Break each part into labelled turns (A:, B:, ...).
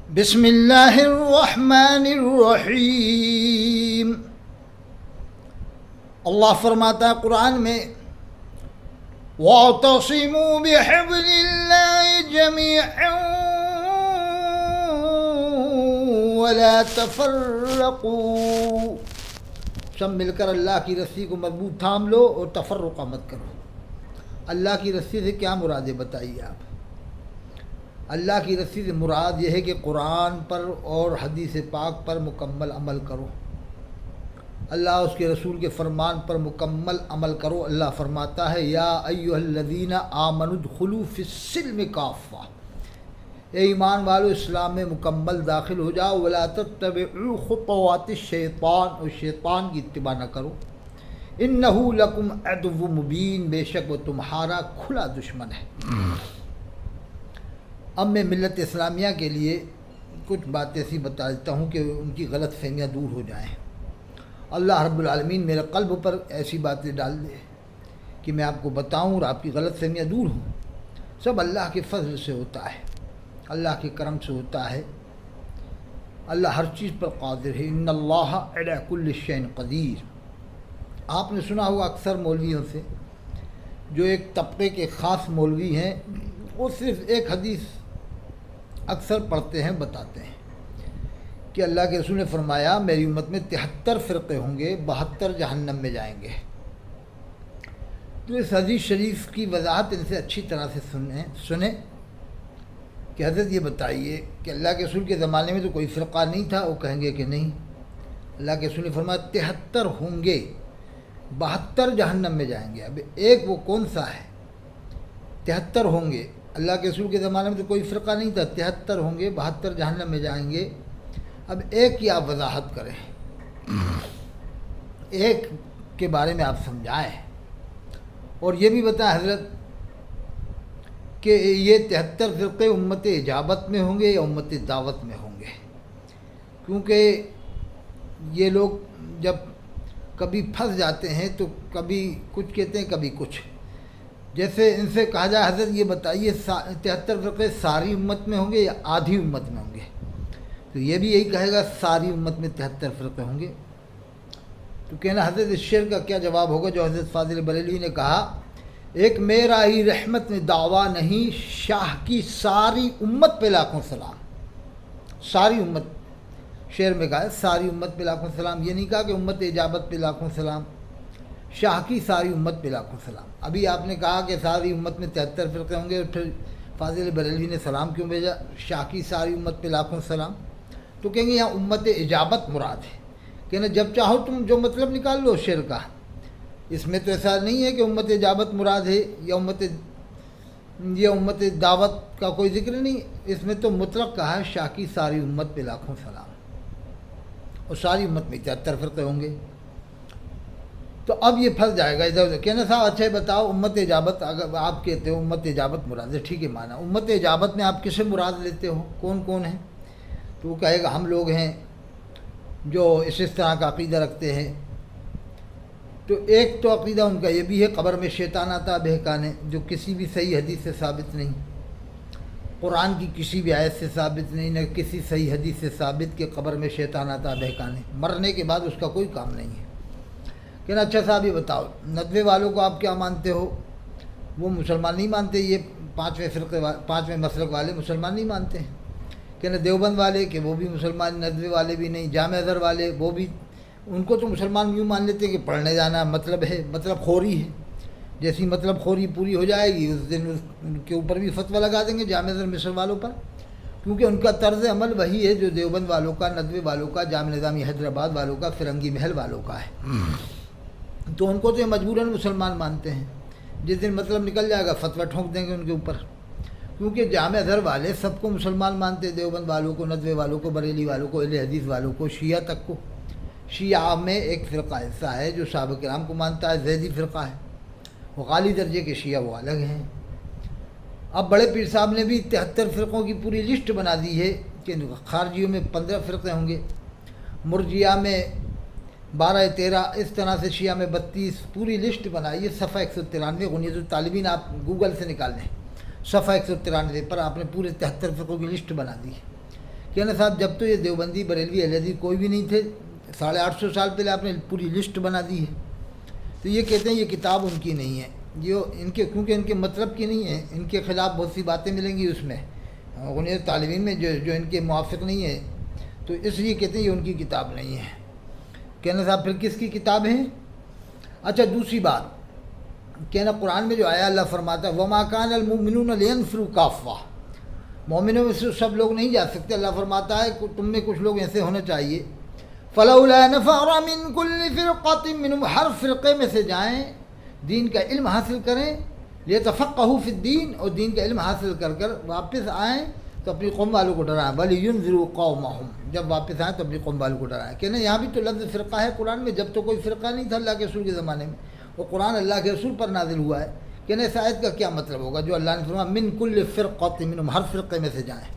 A: بسم اللہ الرحمن الرحیم۔ اللہ فرماتا ہے قرآن میں وَاعْتَصِمُوا بِحَبْلِ اللَّهِ جَمِيعًا وَلَا تَفَرَّقُوا، سب مل کر اللہ کی رسی کو مضبوط تھام لو اور تفرقہ مت کرو۔ اللہ کی رسی سے کیا مراد ہے بتائیے آپ؟ اللہ کی رسی سے مراد یہ ہے کہ قرآن پر اور حدیث پاک پر مکمل عمل کرو، اللہ اس کے رسول کے فرمان پر مکمل عمل کرو۔ اللہ فرماتا ہے یا ایھا الذین آمنوا ادخلوا فی السلم کافہ، اے ایمان والو اسلام میں مکمل داخل ہو جاؤ۔ ولا تتبعوا خطوات الشیطان، اور شیطان کی اتباع نہ کرو۔ انہ لکم عدو مبین، بے شک وہ تمہارا کھلا دشمن ہے۔ اب میں ملت اسلامیہ کے لیے کچھ باتیں ایسی بتا دیتا ہوں کہ ان کی غلط فہمیاں دور ہو جائیں۔ اللہ رب العالمین میرے قلب پر ایسی باتیں ڈال دے کہ میں آپ کو بتاؤں اور آپ کی غلط فہمیاں دور ہوں۔ سب اللہ کے فضل سے ہوتا ہے، اللہ کے کرم سے ہوتا ہے۔ اللہ ہر چیز پر قادر ہے۔ ان اللہ علی کل شیء قدیر۔ آپ نے سنا ہوگا اکثر مولویوں سے، جو ایک طبقے کے خاص مولوی ہیں، وہ صرف ایک حدیث اکثر پڑھتے ہیں، بتاتے ہیں کہ اللہ کے رسول نے فرمایا میری امت میں 73 فرقے ہوں گے، 72 جہنم میں جائیں گے۔ تو اس حدیث شریف کی وضاحت ان سے اچھی طرح سے سنیں کہ حضرت یہ بتائیے کہ اللہ کے رسول کے زمانے میں تو کوئی فرقہ نہیں تھا، وہ کہیں گے کہ نہیں۔ اللہ کے رسول نے فرمایا 73 ہوں گے، 72 جہنم میں جائیں گے۔ اب ایک وہ کون سا ہے؟ 73 ہوں گے، اللہ کے رسول کے زمانے میں تو کوئی فرقہ نہیں تھا، 73 ہوں گے، 72 جہنم میں جائیں گے۔ اب ایک کی آپ وضاحت کریں، ایک کے بارے میں آپ سمجھائیں، اور یہ بھی بتائیں حضرت کہ یہ 73 فرقے امت اجابت میں ہوں گے یا امت دعوت میں ہوں گے؟ کیونکہ یہ لوگ جب کبھی پھنس جاتے ہیں تو کبھی کچھ کہتے ہیں کبھی کچھ۔ جیسے ان سے کہا جائے حضرت یہ بتائیے 73 فرقے ساری امت میں ہوں گے یا آدھی امت میں ہوں گے؟ تو یہ بھی یہی کہے گا ساری امت میں 73 فرقے ہوں گے۔ تو کہنا حضرت اس شعر کا کیا جواب ہوگا جو حضرت فاضل بریلوی نے کہا، ایک میرا ہی رحمت میں دعویٰ نہیں، شاہ کی ساری امت پہ لاکھوں سلام۔ ساری امت، شعر میں کہا ہے ساری امت پہ لاکھوں سلام، یہ نہیں کہا کہ امت اجابت پہ لاکھوں سلام، شاہ کی ساری امت پہ لاکھوں سلام۔ ابھی آپ نے کہا کہ ساری امت میں 73 فرقے ہوں گے، اور پھر فاضل بریلوی نے سلام کیوں بھیجا؟ شاہ کی ساری امت پہ لاکھوں سلام۔ تو کہیں گے یہاں امت اجابت مراد ہے، کہنا جب چاہو تم جو مطلب نکال لو شعر کا، اس میں تو ایسا نہیں ہے کہ امت اجابت مراد ہے یا امت دعوت کا کوئی ذکر نہیں، اس میں تو مطلق کہا ہے شاہ کی ساری امت پہ لاکھوں سلام، اور ساری امت میں 73 فرقے ہوں گے۔ تو اب یہ پھنس جائے گا ادھر ادھر، کہنا صاحب اچھا بتاؤ امت اجابت، اگر آپ کہتے ہو امت اجابت مراد ہے، ٹھیک ہے مانا، امت اجابت میں آپ کسے مراد لیتے ہو؟ کون کون ہیں؟ تو وہ کہے گا ہم لوگ ہیں جو اس طرح کا عقیدہ رکھتے ہیں۔ تو ایک تو عقیدہ ان کا یہ بھی ہے قبر میں شیطان آتا بہکانے، جو کسی بھی صحیح حدیث سے ثابت نہیں، قرآن کی کسی بھی آیت سے ثابت نہیں، نہ کسی صحیح حدیث سے ثابت کہ قبر میں شیطان آتا بہکانے، مرنے کے بعد اس کا کوئی کام نہیں ہے۔ کہنا اچھا صاحب یہ بتاؤ ندوے والوں کو آپ کیا مانتے ہو؟ وہ مسلمان نہیں مانتے، یہ پانچویں مسلک والے مسلمان نہیں مانتے ہیں۔ کہنا دیوبند والے کہ وہ بھی مسلمان، ندوے والے بھی نہیں، جامع ازہر والے وہ بھی، ان کو تو مسلمان یوں مان لیتے ہیں کہ پڑھنے جانا مطلب ہے، مطلب خوری ہے، جیسی مطلب خوری پوری ہو جائے گی اس دن ان کے اوپر بھی فتویٰ لگا دیں گے جامع ازہر مصر والوں پر، کیونکہ ان کا طرز عمل وہی ہے جو دیوبند والوں کا، ندوے والوں کا، جامع نظامی حیدرآباد والوں کا، فرنگی محل والوں کا ہے۔ تو ان کو تو یہ مجبوراً مسلمان مانتے ہیں، جس دن مطلب نکل جائے گا فتویٰ ٹھونک دیں گے ان کے اوپر، کیونکہ جامع ازہر والے سب کو مسلمان مانتے ہیں، دیوبند والوں کو، ندوے والوں کو، بریلی والوں کو، اہل حدیث والوں کو، شیعہ تک کو۔ شیعہ میں ایک فرقہ ایسا ہے جو صحابہ کرام کو مانتا ہے، زیدی فرقہ ہے، وہ غالی درجے کے شیعہ وہ الگ ہیں۔ اب بڑے پیر صاحب نے بھی 73 فرقوں کی پوری لسٹ بنا دی ہے کہ خارجیوں میں 15 فرقے ہوں گے، مرجیہ میں 12-13، اس طرح سے شیعہ میں 32، پوری لسٹ بنائی ہے۔ صفحہ 193 غنیۃ الطالبین آپ گوگل سے نکال لیں، صفحہ 193 پر آپ نے پورے 73 فرقوں کی لسٹ بنا دی ہے کہنا صاحب جب تو یہ دیوبندی بریلوی اہل حدیث کوئی بھی نہیں تھے، 850 سال پہلے آپ نے پوری لسٹ بنا دی ہے، تو یہ کہتے ہیں یہ کتاب ان کی نہیں ہے، جو ان کے کیونکہ ان کے مطلب کی نہیں ہے، ان کے خلاف بہت سی باتیں ملیں گی اس میں، انہیں طالبین میں جو ان کے موافق نہیں ہے، تو اس لیے کہتے ہیں یہ ان کی کتاب نہیں ہے۔ کہنا صاحب پھر کس کی کتاب ہے؟ اچھا دوسری بات کہنا قرآن میں جو آیا اللہ فرماتا ہے وَمَا كَانَ الْمُؤْمِنُونَ لِيَنْفِرُوا كَافَّةً، مومنوں میں سے سب لوگ نہیں جا سکتے، اللہ فرماتا ہے تم میں کچھ لوگ ایسے ہونا چاہیے، فَلَوْلَا نَفَرَ مِنْ كُلِّ فِرْقَةٍ مِّنْهُمْ، ہر فرقے میں سے جائیں، دین کا علم حاصل کریں، لِيَتَفَقَّهُوا فِي الدِّينِ، اور دین کا علم حاصل کر واپس آئیں تو اپنی قوم والوں کو ڈرائیں، وَلِيُنذِرُوا قَوْمَهُمْ، جب واپس آئیں تو اپنی قوم والوں کو ڈرائیں۔ کہ نا یہاں بھی تو لفظ فرقہ ہے قرآن میں، جب تو کوئی فرقہ نہیں تھا اللہ کے رسول کے زمانے میں، وہ قرآن اللہ کے رسول پر نازل ہوا ہے، کہ نا اس آیت کا کیا مطلب ہوگا جو اللہ نے فرمایا من کل فرقۃ منہم، ہر فرقے میں سے جائیں،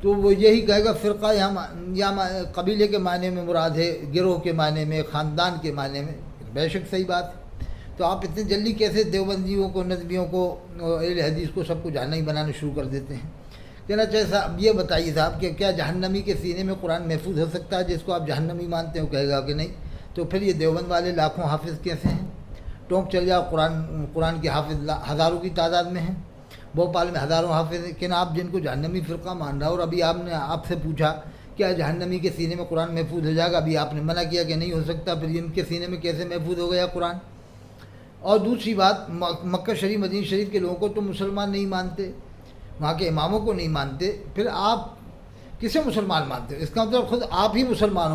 A: تو وہ یہی کہے گا فرقہ یہاں قبیلے کے معنی میں مراد ہے، گروہ کے معنی میں، خاندان کے معنی میں، بے شک صحیح بات ہے۔ تو آپ اتنی جلدی کیسے دیوبندیوں کو، نظمیوں کو، اہل حدیث کو سب کو جہنمی بنانا شروع کر دیتے ہیں؟ کہنا چاہیے صاحب یہ بتائیے صاحب کہ کیا جہنمی کے سینے میں قرآن محفوظ ہو سکتا ہے؟ جس کو آپ جہنمی مانتے ہیں وہ کہے گا کہ نہیں، تو پھر یہ دیوبند والے لاکھوں حافظ کیسے ہیں؟ ٹونک چل جاؤ، قرآن کے حافظ ہزاروں کی تعداد میں ہیں، بھوپال میں ہزاروں حافظ ہیں، کہ نا آپ جن کو جہنمی فرقہ مان رہا، اور ابھی آپ سے پوچھا کیا جہنمی کے سینے میں قرآن محفوظ ہو جائے گا، ابھی آپ نے منع کیا کہ نہیں ہو سکتا، پھر ان کے سینے میں کیسے محفوظ ہو گیا قرآن؟ اور دوسری بات مکہ شریف مدینہ شریف کے لوگوں کو تو مسلمان نہیں مانتے، وہاں کے اماموں کو نہیں مانتے، پھر آپ کسے مسلمان مانتے ہو؟ اس کا مطلب خود آپ ہی مسلمان ہو۔